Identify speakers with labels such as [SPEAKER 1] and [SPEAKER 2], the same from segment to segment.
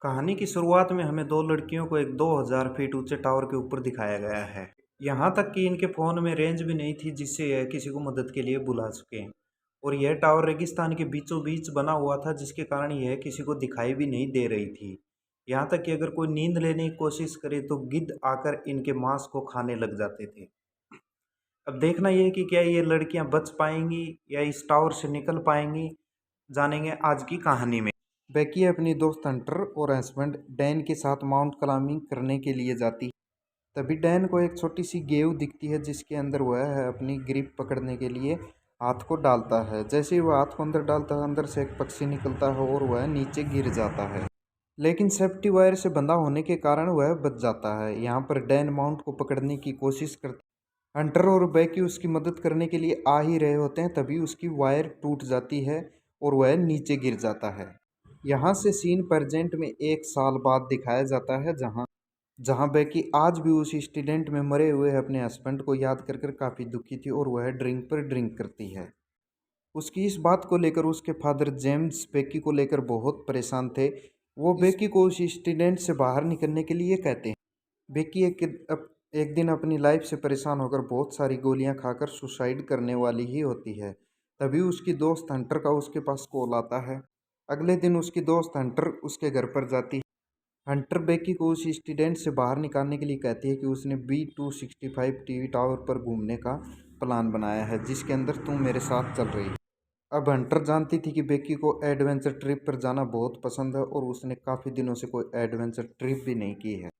[SPEAKER 1] कहानी की शुरुआत में हमें दो लड़कियों को एक 2000 फीट ऊंचे टावर के ऊपर दिखाया गया है। यहाँ तक कि इनके फ़ोन में रेंज भी नहीं थी जिससे यह किसी को मदद के लिए बुला सकें। और यह टावर रेगिस्तान के बीचों बीच बना हुआ था जिसके कारण यह किसी को दिखाई भी नहीं दे रही थी। यहाँ तक कि अगर कोई नींद लेने की कोशिश करे तो गिद्ध आकर इनके मांस को खाने लग जाते थे। अब देखना यह है कि क्या ये लड़कियां बच पाएंगी या इस टावर से निकल पाएंगी, जानेंगे आज की कहानी में। बेकी अपनी दोस्त हंटर और हस्बैंड डैन के साथ माउंट क्लाइंबिंग करने के लिए जाती है। तभी डैन को एक छोटी सी गेव दिखती है जिसके अंदर वह है अपनी ग्रिप पकड़ने के लिए हाथ को डालता है। जैसे ही वह हाथ को अंदर डालता है अंदर से एक पक्षी निकलता है और वह नीचे गिर जाता है, लेकिन सेफ्टी वायर से बंधा होने के कारण वह बच जाता है। यहाँ पर डैन माउंट को पकड़ने की कोशिश करता है। हंटर और बेकी उसकी मदद करने के लिए आ ही रहे होते हैं, तभी उसकी वायर टूट जाती है और वह नीचे गिर जाता है। यहाँ से सीन प्रेजेंट में 1 साल बाद दिखाया जाता है, जहाँ जहाँ बेकी आज भी उस इंसिडेंट में मरे हुए अपने हस्बैंड को याद कर कर काफ़ी दुखी थी और वह ड्रिंक पर ड्रिंक करती है। उसकी इस बात को लेकर उसके फादर जेम्स बेकी को लेकर बहुत परेशान थे। वो बेकी को उस इंसिडेंट से बाहर निकलने के लिए कहते हैं। बेकी एक दिन अपनी लाइफ से परेशान होकर बहुत सारी गोलियां खाकर सुसाइड करने वाली ही होती है। तभी उसकी दोस्त हंटर का उसके पास कॉल आता है। अगले दिन उसकी दोस्त हंटर उसके घर पर जाती है। हंटर बेकी को उस इंसिडेंट से बाहर निकालने के लिए कहती है कि उसने B265 टीवी टावर पर घूमने का प्लान बनाया है जिसके अंदर तुम मेरे साथ चल रही है। अब हंटर जानती थी कि बेकी को एडवेंचर ट्रिप पर जाना बहुत पसंद है और उसने काफ़ी दिनों से कोई एडवेंचर ट्रिप भी नहीं की है।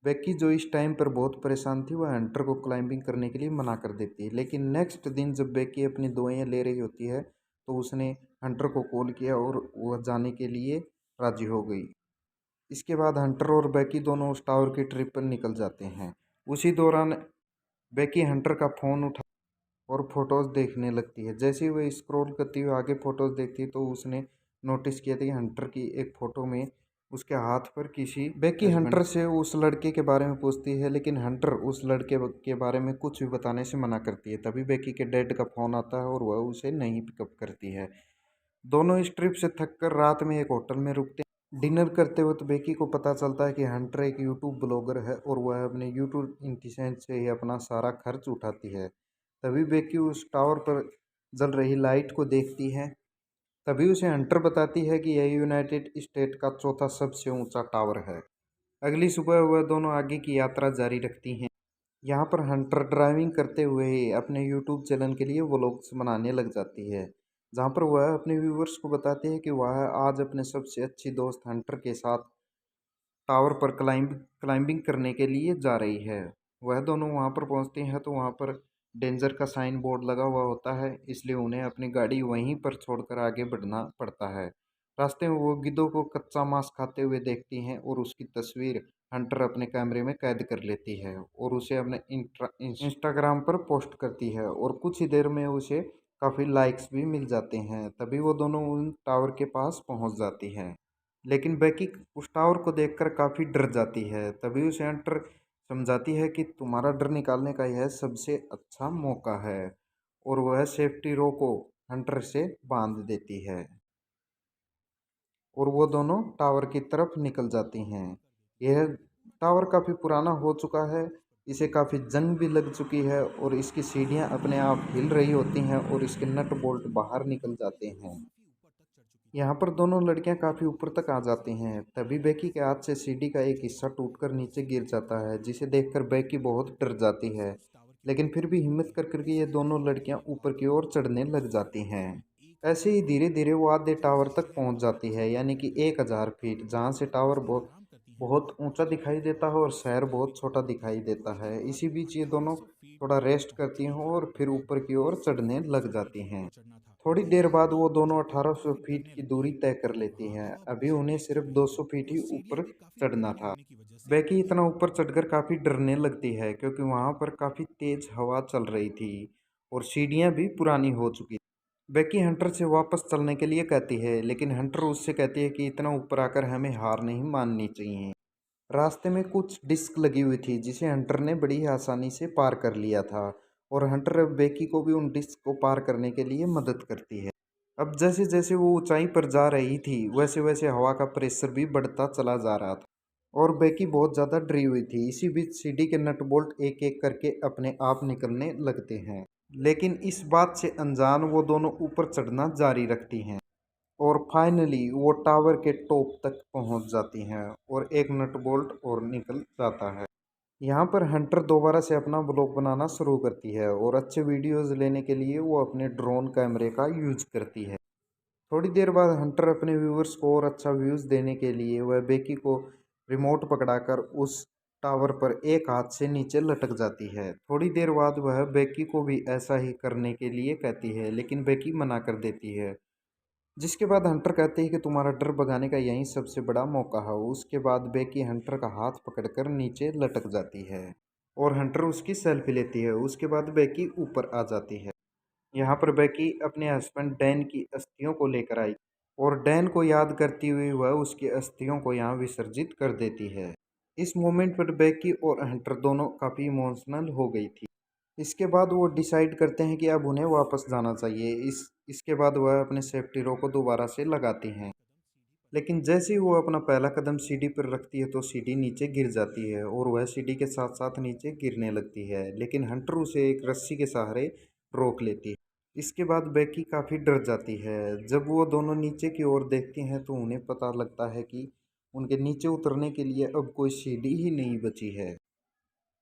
[SPEAKER 1] बेकी जो इस टाइम पर बहुत परेशान थी वह हंटर को क्लाइंबिंग करने के लिए मना कर देती है। लेकिन नेक्स्ट दिन जब बेकी अपनी दवाइयाँ ले रही होती है तो उसने हंटर को कॉल किया और वह जाने के लिए राजी हो गई। इसके बाद हंटर और बेकी दोनों उस टावर की ट्रिप पर निकल जाते हैं। उसी दौरान बेकी हंटर का फ़ोन उठा और फोटोज़ देखने लगती है। जैसे ही वह स्क्रॉल करती हुई आगे फ़ोटोज़ देखती है तो उसने नोटिस किया था कि हंटर की एक फ़ोटो में उसके हाथ पर किसी बेकी हंटर से उस लड़के के बारे में पूछती है, लेकिन हंटर उस लड़के के बारे में कुछ भी बताने से मना करती है। तभी बेकी के डैड का फ़ोन आता है और वह उसे नहीं पिकअप करती है। दोनों इस ट्रिप से थककर रात में एक होटल में रुकते हैं। डिनर करते वक्त बेकी को पता चलता है कि हंटर एक यूट्यूब ब्लॉगर है और वह अपने यूट्यूब इंटेलिजेंस से ही अपना सारा खर्च उठाती है। तभी बेकी उस टावर पर जल रही लाइट को देखती है। तभी उसे हंटर बताती है कि यह यूनाइटेड स्टेट का चौथा सबसे ऊंचा टावर है। अगली सुबह वह दोनों आगे की यात्रा जारी रखती हैं। यहाँ पर हंटर ड्राइविंग करते हुए ही अपने यूट्यूब चैनल के लिए व्लॉग्स बनाने लग जाती है, जहाँ पर वह अपने व्यूवर्स को बताती है कि वह आज अपने सबसे अच्छी दोस्त हंटर के साथ टावर पर क्लाइंबिंग करने के लिए जा रही है। वह दोनों वहाँ पर पहुँचते हैं तो वहाँ पर डेंजर का साइन बोर्ड लगा हुआ होता है, इसलिए उन्हें अपनी गाड़ी वहीं पर छोड़कर आगे बढ़ना पड़ता है। रास्ते में वो गिद्धों को कच्चा मांस खाते हुए देखती हैं और उसकी तस्वीर हंटर अपने कैमरे में कैद कर लेती है और उसे अपने इंस्टाग्राम पर पोस्ट करती है और कुछ ही देर में उसे काफ़ी लाइक्स भी मिल जाते हैं। तभी वो दोनों उन टावर के पास पहुंच जाती है, लेकिन बेकी उस टावर को देखकर काफ़ी डर जाती है। तभी उसे हंटर समझाती है कि तुम्हारा डर निकालने का यह सबसे अच्छा मौका है और वह सेफ्टी रो को हंटर से बांध देती है और वो दोनों टावर की तरफ निकल जाती हैं। यह टावर काफ़ी पुराना हो चुका है, इसे काफ़ी जंग भी लग चुकी है और इसकी सीढ़ियाँ अपने आप हिल रही होती हैं और इसके नट बोल्ट बाहर निकल जाते हैं। यहाँ पर दोनों लड़कियां काफ़ी ऊपर तक आ जाती हैं। तभी बेकी के हाथ से सीढ़ी का एक हिस्सा टूटकर नीचे गिर जाता है, जिसे देखकर बेकी बहुत डर जाती है, लेकिन फिर भी हिम्मत कर करके ये दोनों लड़कियां ऊपर की ओर चढ़ने लग जाती हैं। ऐसे ही धीरे धीरे वो आधे टावर तक पहुंच जाती है, यानी कि 1000 फीट, जहाँ से टावर बहुत बहुत ऊंचा दिखाई देता है और शहर बहुत छोटा दिखाई देता है। इसी बीच ये दोनों थोड़ा रेस्ट करती हैं और फिर ऊपर की ओर चढ़ने लग जाती हैं। थोड़ी देर बाद वो दोनों 1800 फीट की दूरी तय कर लेती हैं। अभी उन्हें सिर्फ 200 फीट ही ऊपर चढ़ना था। बेकी इतना ऊपर चढ़कर काफ़ी डरने लगती है क्योंकि वहाँ पर काफ़ी तेज हवा चल रही थी और सीढ़ियाँ भी पुरानी हो चुकी थी। बेकी हंटर से वापस चलने के लिए कहती है, लेकिन हंटर उससे कहती है कि इतना ऊपर आकर हमें हार नहीं माननी चाहिए। रास्ते में कुछ डिस्क लगी हुई थी जिसे हंटर ने बड़ी आसानी से पार कर लिया था और हंटर अब बेकी को भी उन डिस्क को पार करने के लिए मदद करती है। अब जैसे जैसे वो ऊंचाई पर जा रही थी वैसे वैसे हवा का प्रेशर भी बढ़ता चला जा रहा था और बेकी बहुत ज़्यादा डरी हुई थी। इसी बीच सीढ़ी के नट बोल्ट एक एक करके अपने आप निकलने लगते हैं, लेकिन इस बात से अनजान वो दोनों ऊपर चढ़ना जारी रखती हैं और फाइनली वो टावर के टॉप तक पहुंच जाती हैं और एक नट बोल्ट और निकल जाता है। यहाँ पर हंटर दोबारा से अपना ब्लॉग बनाना शुरू करती है और अच्छे वीडियोस लेने के लिए वो अपने ड्रोन कैमरे का यूज करती है। थोड़ी देर बाद हंटर अपने व्यूअर्स को और अच्छा व्यूज़ देने के लिए वह बेकी को रिमोट पकड़ाकर उस टावर पर एक हाथ से नीचे लटक जाती है। थोड़ी देर बाद वह बेकी को भी ऐसा ही करने के लिए कहती है, लेकिन बेकी मना कर देती है। जिसके बाद हंटर कहते हैं कि तुम्हारा डर भगाने का यही सबसे बड़ा मौका है। उसके बाद बेकी हंटर का हाथ पकड़कर नीचे लटक जाती है और हंटर उसकी सेल्फी लेती है। उसके बाद बेकी ऊपर आ जाती है। यहाँ पर बेकी अपने हस्बैंड डैन की अस्थियों को लेकर आई और डैन को याद करती हुई वह उसकी अस्थियों को यहाँ विसर्जित कर देती है। इस मोमेंट पर बेकी और हंटर दोनों काफ़ी इमोशनल हो गई थी। इसके बाद वो डिसाइड करते हैं कि अब उन्हें वापस जाना चाहिए। इसके बाद वह अपने सेफ्टी रो को दोबारा से लगाती हैं, लेकिन जैसे ही वो अपना पहला कदम सीढ़ी पर रखती है तो सीढ़ी नीचे गिर जाती है और वह सीढ़ी के साथ साथ नीचे गिरने लगती है, लेकिन हंटर उसे एक रस्सी के सहारे रोक लेती है। इसके बाद बेकी काफ़ी डर जाती है। जब वो दोनों नीचे की ओर देखती हैं तो उन्हें पता लगता है कि उनके नीचे उतरने के लिए अब कोई सीढ़ी ही नहीं बची है।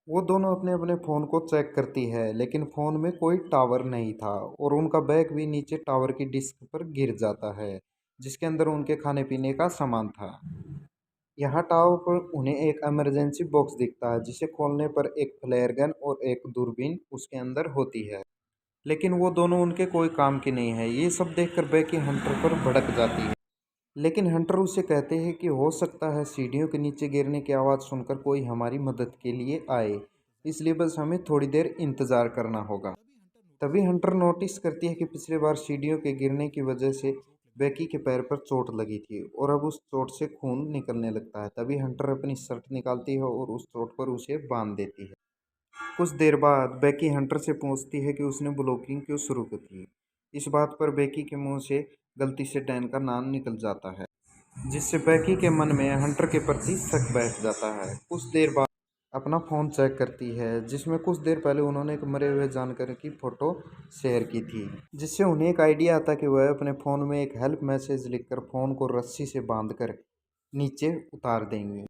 [SPEAKER 1] वो दोनों अपने अपने फ़ोन को चेक करती है, लेकिन फ़ोन में कोई टावर नहीं था और उनका बैग भी नीचे टावर की डिस्क पर गिर जाता है, जिसके अंदर उनके खाने पीने का सामान था। यहाँ टावर पर उन्हें एक इमरजेंसी बॉक्स दिखता है, जिसे खोलने पर एक फ्लेयर गन और एक दूरबीन उसके अंदर होती है, लेकिन वो दोनों उनके कोई काम की नहीं है। ये सब देखकर बेकी हंटर पर भड़क जाती है, लेकिन हंटर उसे कहते हैं कि हो सकता है सीढ़ियों के नीचे गिरने की आवाज़ सुनकर कोई हमारी मदद के लिए आए, इसलिए बस हमें थोड़ी देर इंतज़ार करना होगा। तभी हंटर नोटिस करती है कि पिछली बार सीढ़ियों के गिरने की वजह से बेकी के पैर पर चोट लगी थी और अब उस चोट से खून निकलने लगता है। तभी हंटर अपनी शर्ट निकालती है और उस चोट पर उसे बांध देती है। कुछ देर बाद बेकी हंटर से पूछती है कि उसने ब्लॉगिंग क्यों शुरू की थी। इस बात पर बेकी के मुंह से गलती से डैन का नाम निकल जाता है, जिससे बेकी के मन में हंटर के प्रति शक बैठ जाता है। कुछ देर बाद अपना फ़ोन चेक करती है, जिसमें कुछ देर पहले उन्होंने एक मरे हुए जानवर की फ़ोटो शेयर की थी, जिससे उन्हें एक आइडिया आता कि वह अपने फ़ोन में एक हेल्प मैसेज लिखकर फ़ोन को रस्सी से बांधकर नीचे उतार देंगे।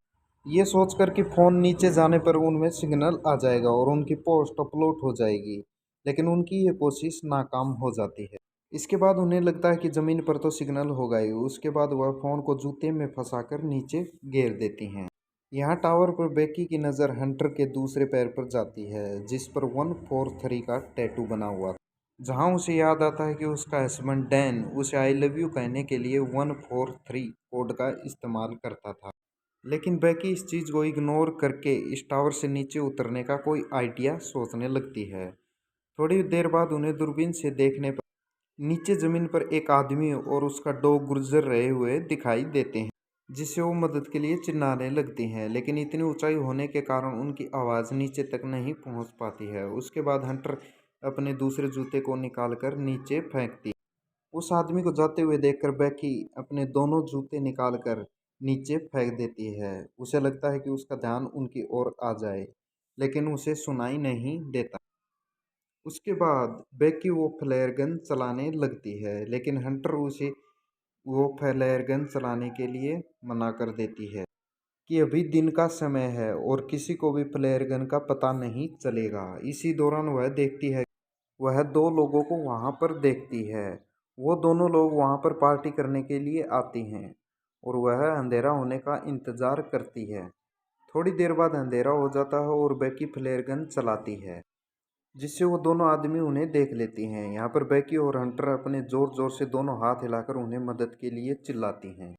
[SPEAKER 1] ये सोचकर कि फ़ोन नीचे जाने पर उनमें सिग्नल आ जाएगा और उनकी पोस्ट अपलोड हो जाएगी, लेकिन उनकी ये कोशिश नाकाम हो जाती है। इसके बाद उन्हें लगता है कि ज़मीन पर तो सिग्नल होगा ही। उसके बाद वह फ़ोन को जूते में फंसाकर नीचे गिर देती हैं। यहाँ टावर पर बेकी की नज़र हंटर के दूसरे पैर पर जाती है, जिस पर 143 का टैटू बना हुआ था, जहाँ उसे याद आता है कि उसका हस्बैंड डैन उसे आई लव यू कहने के लिए 143 कोड का इस्तेमाल करता था। लेकिन बेकी इस चीज़ को इग्नोर करके इस टावर से नीचे उतरने का कोई आइडिया सोचने लगती है। थोड़ी देर बाद उन्हें दूरबीन से देखने पर नीचे ज़मीन पर एक आदमी और उसका डॉग गुजर रहे हुए दिखाई देते हैं, जिससे वो मदद के लिए चिल्लाने लगती हैं, लेकिन इतनी ऊंचाई होने के कारण उनकी आवाज़ नीचे तक नहीं पहुंच पाती है। उसके बाद हंटर अपने दूसरे जूते को निकालकर नीचे फेंकती। उस आदमी को जाते हुए देखकर बेकी अपने दोनों जूते निकालकर नीचे फेंक देती है। उसे लगता है कि उसका ध्यान उनकी ओर आ जाए, लेकिन उसे सुनाई नहीं देता। उसके बाद बेकी वो फ्लेयर गन चलाने लगती है, लेकिन हंटर उसे वो फ्लेयर गन चलाने के लिए मना कर देती है कि अभी दिन का समय है और किसी को भी फ्लेयर गन का पता नहीं चलेगा। इसी दौरान वह देखती है, वह दो लोगों को वहाँ पर देखती है। वो दोनों लोग वहाँ पर पार्टी करने के लिए आती हैं और वह अंधेरा होने का इंतज़ार करती है। थोड़ी देर बाद अंधेरा हो जाता है और बेकी फ्लेयर गन चलाती है, जिससे वो दोनों आदमी उन्हें देख लेती हैं। यहाँ पर बेकी और हंटर अपने ज़ोर ज़ोर से दोनों हाथ हिलाकर उन्हें मदद के लिए चिल्लाती हैं।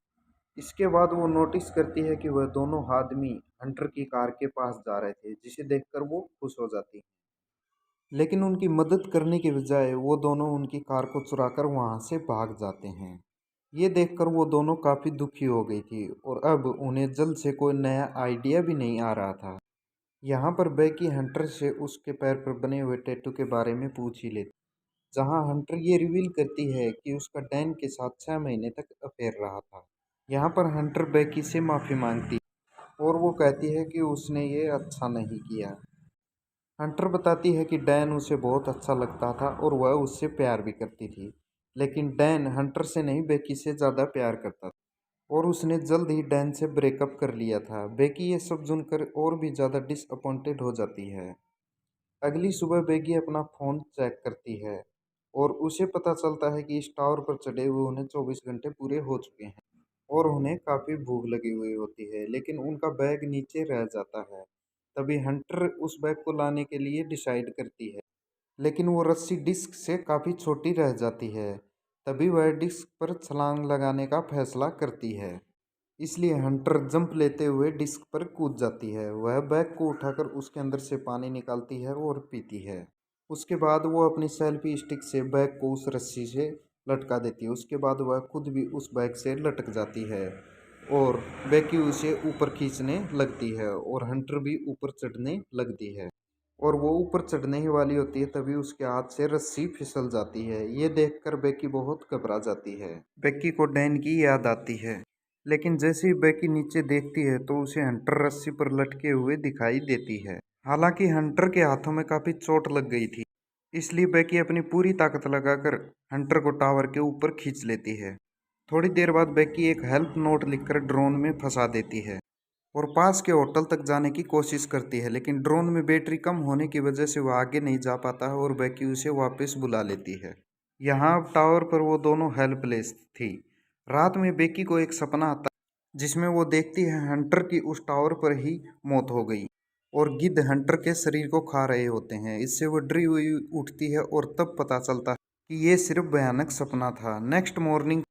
[SPEAKER 1] इसके बाद वो नोटिस करती है कि वह दोनों आदमी हंटर की कार के पास जा रहे थे, जिसे देखकर वो खुश हो जाती है। लेकिन उनकी मदद करने के बजाय वो दोनों उनकी कार को चुराकर वहाँ से भाग जाते हैं। ये देखकर वो दोनों काफ़ी दुखी हो गई थी और अब उन्हें जल्द से कोई नया आइडिया भी नहीं आ रहा था। यहाँ पर बेकी हंटर से उसके पैर पर बने हुए टैटू के बारे में पूछ ही लेती। जहां हंटर ये रिवील करती है कि उसका डैन के साथ 6 महीने तक अफेयर रहा था। यहाँ पर हंटर बेकी से माफ़ी मांगती है और वो कहती है कि उसने ये अच्छा नहीं किया। हंटर बताती है कि डैन उसे बहुत अच्छा लगता था और वह उससे प्यार भी करती थी, लेकिन डैन हंटर से नहीं बेकी से ज़्यादा प्यार करता था और उसने जल्द ही डैन से ब्रेकअप कर लिया था। बेकी ये सब सुनकर और भी ज़्यादा डिसअपॉइंटेड हो जाती है। अगली सुबह बेकी अपना फ़ोन चेक करती है और उसे पता चलता है कि इस टावर पर चढ़े हुए उन्हें 24 घंटे पूरे हो चुके हैं और उन्हें काफ़ी भूख लगी हुई होती है, लेकिन उनका बैग नीचे रह जाता है। तभी हंटर उस बैग को लाने के लिए डिसाइड करती है, लेकिन वो रस्सी डिस्क से काफ़ी छोटी रह जाती है। तभी वह डिस्क पर छलांग लगाने का फैसला करती है। इसलिए हंटर जंप लेते हुए डिस्क पर कूद जाती है। वह बैग को उठाकर उसके अंदर से पानी निकालती है और पीती है। उसके बाद वो अपनी सेल्फी स्टिक से बैग को उस रस्सी से लटका देती है। उसके बाद वह खुद भी उस बैग से लटक जाती है और बेकी उसे ऊपर खींचने लगती है और हंटर भी ऊपर चढ़ने लगती है और वो ऊपर चढ़ने ही वाली होती है, तभी उसके हाथ से रस्सी फिसल जाती है। ये देखकर बेकी बहुत घबरा जाती है। बेकी को डैन की याद आती है, लेकिन जैसे ही बेकी नीचे देखती है तो उसे हंटर रस्सी पर लटके हुए दिखाई देती है। हालांकि हंटर के हाथों में काफी चोट लग गई थी, इसलिए बेकी अपनी पूरी ताकत लगाकर हंटर को टावर के ऊपर खींच लेती है। थोड़ी देर बाद बेकी एक हेल्प नोट लिखकर ड्रोन में फंसा देती है और पास के होटल तक जाने की कोशिश करती है, लेकिन ड्रोन में बैटरी कम होने की वजह से वह आगे नहीं जा पाता है और बेकी उसे वापस बुला लेती है। यहाँ अब टावर पर वो दोनों हेल्पलेस थी। रात में बेकी को एक सपना आता है जिसमें वो देखती है हंटर की उस टावर पर ही मौत हो गई और गिद्ध हंटर के शरीर को खा रहे होते हैं। इससे वो डरी हुई उठती है और तब पता चलता है कि ये सिर्फ भयानक सपना था। नेक्स्ट मॉर्निंग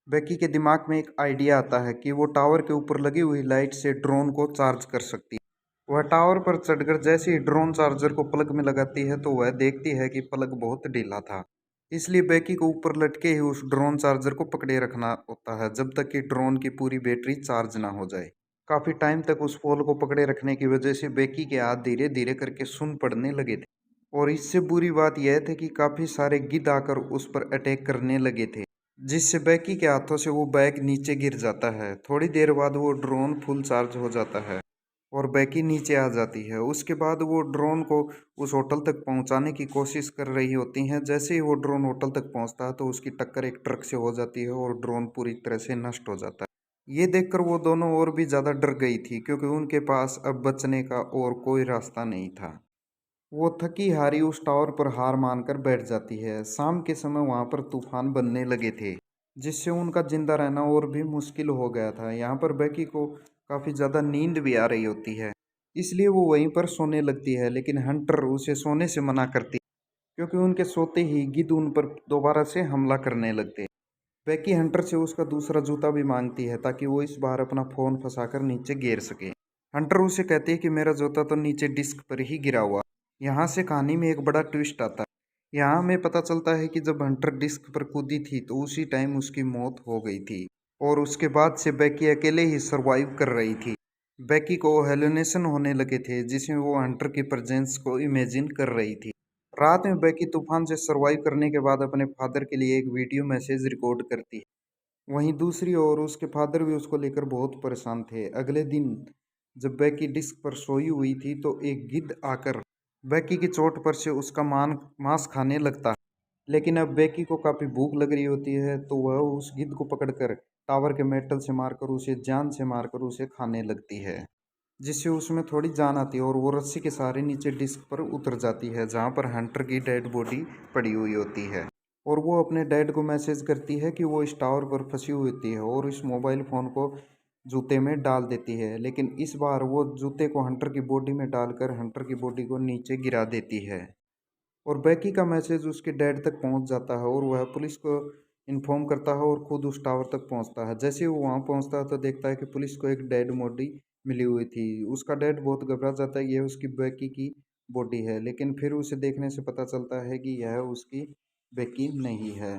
[SPEAKER 1] बेकी के दिमाग में एक आइडिया आता है कि वो टावर के ऊपर लगी हुई लाइट से ड्रोन को चार्ज कर सकती है। वह टावर पर चढ़कर जैसे ही ड्रोन चार्जर को प्लग में लगाती है तो वह देखती है कि प्लग बहुत ढीला था। इसलिए बेकी को ऊपर लटके ही उस ड्रोन चार्जर को पकड़े रखना होता है जब तक कि ड्रोन की पूरी बैटरी चार्ज ना हो जाए। काफ़ी टाइम तक उस पोल को पकड़े रखने की वजह से बेकी के हाथ धीरे धीरे करके सुन पड़ने लगे थे और इससे बुरी बात यह थी कि काफ़ी सारे गिद्ध आकर उस पर अटैक करने लगे थे, जिससे बेकी के हाथों से वो बैग नीचे गिर जाता है। थोड़ी देर बाद वो ड्रोन फुल चार्ज हो जाता है और बेकी नीचे आ जाती है। उसके बाद वो ड्रोन को उस होटल तक पहुंचाने की कोशिश कर रही होती हैं। जैसे ही वो ड्रोन होटल तक पहुंचता है तो उसकी टक्कर एक ट्रक से हो जाती है और ड्रोन पूरी तरह से नष्ट हो जाता है। ये देखकर वो दोनों और भी ज़्यादा डर गई थी क्योंकि उनके पास अब बचने का और कोई रास्ता नहीं था। वो थकी हारी उस टावर पर हार मानकर बैठ जाती है। शाम के समय वहां पर तूफान बनने लगे थे, जिससे उनका जिंदा रहना और भी मुश्किल हो गया था। यहाँ पर बेकी को काफ़ी ज़्यादा नींद भी आ रही होती है, इसलिए वो वहीं पर सोने लगती है, लेकिन हंटर उसे सोने से मना करती है क्योंकि उनके सोते ही गिद्ध उन पर दोबारा से हमला करने लगते हैं। बेकी हंटर से उसका दूसरा जूता भी मांगती है ताकि वो इस बार अपना फ़ोन फंसाकर नीचे गिर सके। हंटर उसे कहती है कि मेरा जूता तो नीचे डिस्क पर ही गिरा हुआ। यहाँ से कहानी में एक बड़ा ट्विस्ट आता है। यहाँ हमें पता चलता है कि जब हंटर डिस्क पर कूदी थी तो उसी टाइम उसकी मौत हो गई थी और उसके बाद से बेकी अकेले ही सरवाइव कर रही थी। बेकी को हेलुनेशन होने लगे थे जिसमें वो हंटर की प्रेजेंस को इमेजिन कर रही थी। रात में बेकी तूफान से सरवाइव करने के बाद अपने फादर के लिए एक वीडियो मैसेज रिकॉर्ड करती है। वहीं दूसरी ओर उसके फादर भी उसको लेकर बहुत परेशान थे। अगले दिन जब बेकी डिस्क पर सोई हुई थी तो एक गिद्ध आकर बेकी की चोट पर से उसका मांस खाने लगता है, लेकिन अब बेकी को काफ़ी भूख लग रही होती है तो वह उस गिद्ध को पकड़कर टावर के मेटल से मारकर उसे जान से मारकर उसे खाने लगती है, जिससे उसमें थोड़ी जान आती है और वो रस्सी के सहारे नीचे डिस्क पर उतर जाती है जहाँ पर हंटर की डेड बॉडी पड़ी हुई होती है और वो अपने डैड को मैसेज करती है कि वो इस टावर पर फंसी हुई होती है और इस मोबाइल फ़ोन को जूते में डाल देती है, लेकिन इस बार वो जूते को हंटर की बॉडी में डालकर हंटर की बॉडी को नीचे गिरा देती है और बेकी का मैसेज उसके डैड तक पहुंच जाता है और वह पुलिस को इन्फॉर्म करता है और खुद उस टावर तक पहुंचता है। जैसे ही वो वहां पहुंचता है तो देखता है कि पुलिस को एक डेड बॉडी मिली हुई थी। उसका डैड बहुत घबरा जाता है, यह उसकी बेकी की बॉडी है, लेकिन फिर उसे देखने से पता चलता है कि यह उसकी बेकी नहीं है।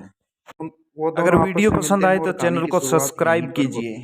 [SPEAKER 1] वो
[SPEAKER 2] अगर
[SPEAKER 1] दोनों आपस
[SPEAKER 2] वीडियो
[SPEAKER 1] में मिलते
[SPEAKER 2] पसंद
[SPEAKER 1] हैं
[SPEAKER 2] आए
[SPEAKER 1] और
[SPEAKER 2] तो
[SPEAKER 1] कहानी
[SPEAKER 2] चैनल
[SPEAKER 1] की
[SPEAKER 2] को
[SPEAKER 1] शुरुआत यहीं
[SPEAKER 2] सब्सक्राइब
[SPEAKER 1] पर होती
[SPEAKER 2] कीजिए।
[SPEAKER 1] है।